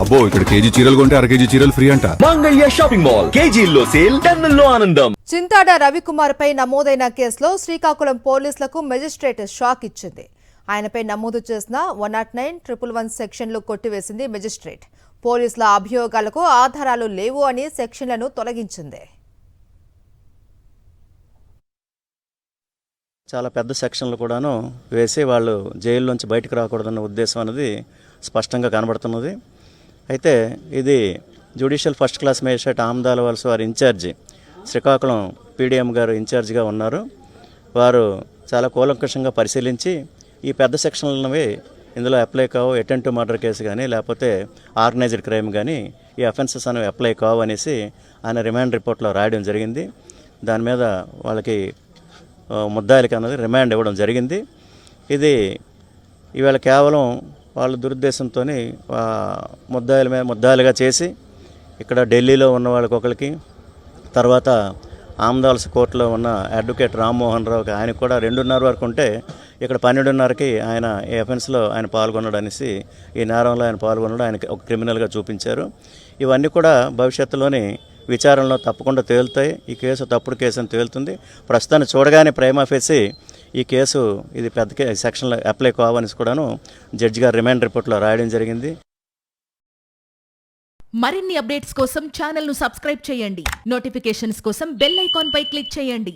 అబ్బో ఇక్కడ కేజీ చీరలు కొంటే అర కేజీ చీరలు ఫ్రీ అంట. మంగళ్య షాపింగ్ మాల్ కేజీల్లో సేల్ టన్నుల్లో ఆనందం. చింతాడ రవికుమార్ పై నమోదైన కేసులో శ్రీకాకుళం పోలీసులకు మెజిస్ట్రేట్ షాక్ ఇచ్చింది. ఆయనపై నమోదు చేసిన 109-111 సెక్షన్లు కొట్టివేసింది మెజిస్ట్రేట్. పోలీసుల అభియోగాలకు ఆధారాలు లేవు అని సెక్షన్లను తొలగించింది. చాలా పెద్ద సెక్షన్లు కూడాను వేసి వాళ్ళు జైల్లోంచి బయటకు రాకూడదన్న ఉద్దేశం అనేది స్పష్టంగా కనబడుతున్నది. అయితే ఇది judicial first class magistrate Amadala వలస వారి ఇన్ఛార్జి శ్రీకాకుళం పీడిఎం గారు ఇన్ఛార్జిగా ఉన్నారు. వారు చాలా కూలంకషంగా పరిశీలించి ఈ పెద్ద సెక్షన్లవి ఇందులో అప్లై కావు, అటెంప్ట్ మర్డర్ కేసు కానీ లేకపోతే ఆర్గనైజ్డ్ క్రైమ్ కానీ ఈ అఫెన్సెస్ అనేవి అప్లై కావు అనేసి ఆయన రిమాండ్ రిపోర్ట్లో రాయడం జరిగింది. దాని మీద వాళ్ళకి ముద్దాయిలకి అన్నది రిమాండ్ ఇవ్వడం జరిగింది. ఇది ఇవాళ కేవలం వాళ్ళ దురుద్దేశంతో ముద్దాయిలుగా చేసి ఇక్కడ ఢిల్లీలో ఉన్న వాళ్ళకి ఒకరికి, తర్వాత ఆమదాల్స్ కోర్టులో ఉన్న అడ్వకేట్ రామ్మోహన్ రావుకి ఆయన కూడా 2:30 వరకు ఉంటే ఇక్కడ 12:30కి ఆయన ఈ అఫెన్స్లో ఆయన పాల్గొన్నాడు అనేసి, ఈ నేరంలో ఆయన పాల్గొన్నాడు, ఆయనకి ఒక క్రిమినల్గా చూపించారు. ఇవన్నీ కూడా భవిష్యత్తులోని విచారణలో తప్పకుండా తేలుతాయి. ఈ కేసు తప్పుడు కేసు అని తేలుతుంది. ప్రస్తుతాన్ని చూడగానే ప్రైమా ఫేసి ఈ కేసు ఇది పెద్ద సెక్షన్లో అప్లై కావనేసి కూడాను జడ్జి గారు రిమాండ్ రిపోర్ట్లో రాయడం జరిగింది. మరిన్ని అప్డేట్స్ కోసం ఛానల్ను సబ్స్క్రైబ్ చేయండి. నోటిఫికేషన్స్ కోసం బెల్ ఐకాన్ పై క్లిక్ చేయండి.